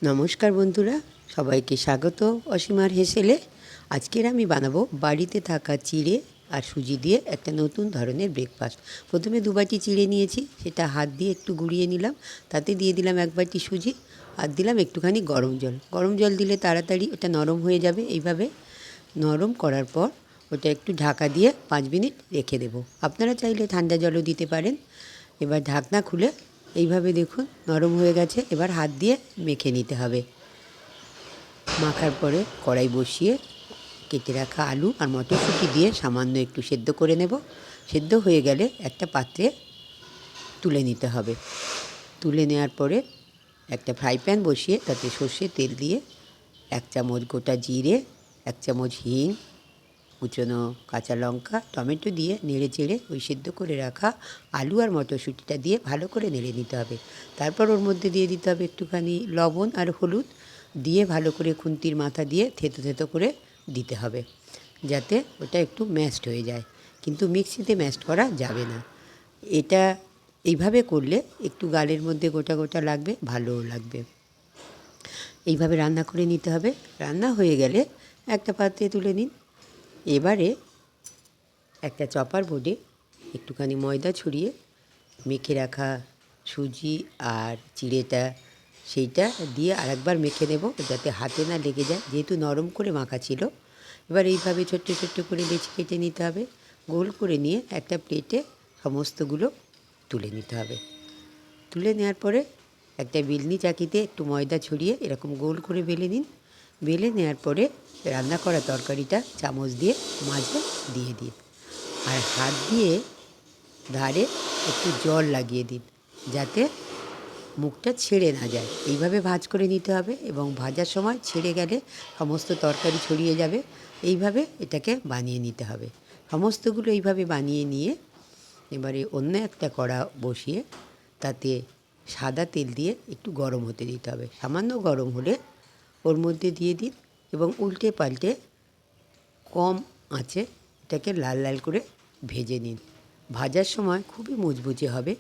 নমস্কার বন্ধুরা, সবাইকে স্বাগত অসীমার হেসেলে। আজকের আমি বানাবো বাড়িতে থাকা চিড়ে আর সুজি দিয়ে একটা নতুন ধরনের ব্রেকফাস্ট। প্রথমে 2 বাটি চিড়ে নিয়েছি, সেটা হাত দিয়ে একটু গুঁড়িয়ে নিলাম। তাতে দিয়ে দিলাম 1 বাটি সুজি আর দিলাম একটুখানি গরম জল। গরম জল দিলে তাড়াতাড়ি ওটা নরম হয়ে যাবে। এইভাবে নরম করার পর ওটা একটু ঢাকা দিয়ে 5 মিনিট রেখে দেবো। আপনারা চাইলে ঠান্ডা জলও দিতে পারেন। এবার ঢাকনা খুলে এইভাবে দেখুন নরম হয়ে গেছে। এবার হাত দিয়ে মেখে নিতে হবে। মাখার পরে কড়াই বসিয়ে কেটে রাখা আলু আর মটরশুঁটি দিয়ে সামান্য একটু সেদ্ধ করে নেব। সেদ্ধ হয়ে গেলে একটা পাত্রে তুলে নিতে হবে। তুলে নেওয়ার পরে একটা ফ্রাই প্যান বসিয়ে তাতে সর্ষের তেল দিয়ে 1 চামচ গোটা জিরে, 1 চামচ হিং, কুচনো কাঁচা লঙ্কা, টমেটো দিয়ে নেড়ে চেড়ে ওই সেদ্ধ করে রাখা আলু আর মটরশুঁটিটা দিয়ে ভালো করে নেড়ে নিতে হবে। তারপর ওর মধ্যে দিয়ে দিতে হবে একটুখানি লবণ আর হলুদ, দিয়ে ভালো করে খুন্তির মাথা দিয়ে থেতো থেতো করে দিতে হবে, যাতে ওটা একটু ম্যাশড হয়ে যায়। কিন্তু মিক্সিতে ম্যাশড করা যাবে না। এটা এইভাবে করলে একটু গালের মধ্যে গোটা গোটা লাগবে, ভালোও লাগবে। এইভাবে রান্না করে নিতে হবে। রান্না হয়ে গেলে একটা পাত্রে তুলে নিন। এবারে একটা চপার বোর্ডে একটুখানি ময়দা ছড়িয়ে মেখে রাখা সুজি আর চিড়েটা সেইটা দিয়ে আরেকবার মেখে নেব, যাতে হাতে না লেগে যায়, যেহেতু নরম করে মাখা ছিল। এবার এইভাবে ছোট্ট ছোট্ট করে লেচি কেটে নিতে হবে। গোল করে নিয়ে একটা প্লেটে সমস্তগুলো তুলে নিতে হবে। তুলে নেওয়ার পরে একটা বেলনি চাকিতে একটু ময়দা ছড়িয়ে এরকম গোল করে বেলে নিন। বেলে নেওয়ার পরে রান্না করা তরকারিটা চামচ দিয়ে মাঝে দিয়ে দিন, আর হাত দিয়ে ধারে একটু জল লাগিয়ে দিন, যাতে মুখটা ছেড়ে না যায়। এইভাবে ভাঁজ করে নিতে হবে এবং ভাজার সময় ছেড়ে গেলে সমস্ত তরকারি ছড়িয়ে যাবে। এইভাবে এটাকে বানিয়ে নিতে হবে। সমস্তগুলো এইভাবে বানিয়ে নিয়ে এবারে অন্য একটা কড়া বসিয়ে তাতে সাদা তেল দিয়ে একটু গরম হতে দিতে হবে। সামান্য গরম হলে ওর মধ্যে দিয়ে দিন এবং উল্টে পাল্টে কম আঁচে এটাকে লাল লাল করে ভেজে নিন। ভাজার সময় খুবই মুচমুচে হবে।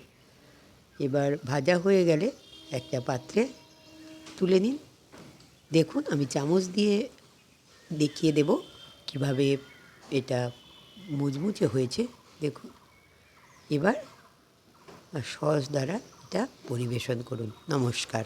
এবার ভাজা হয়ে গেলে একটা পাত্রে তুলে নিন। দেখুন, আমি চামচ দিয়ে দেখিয়ে দেব কিভাবে এটা মুচমুচে হয়েছে। দেখুন, এবার সস দ্বারা এটা পরিবেশন করুন। নমস্কার।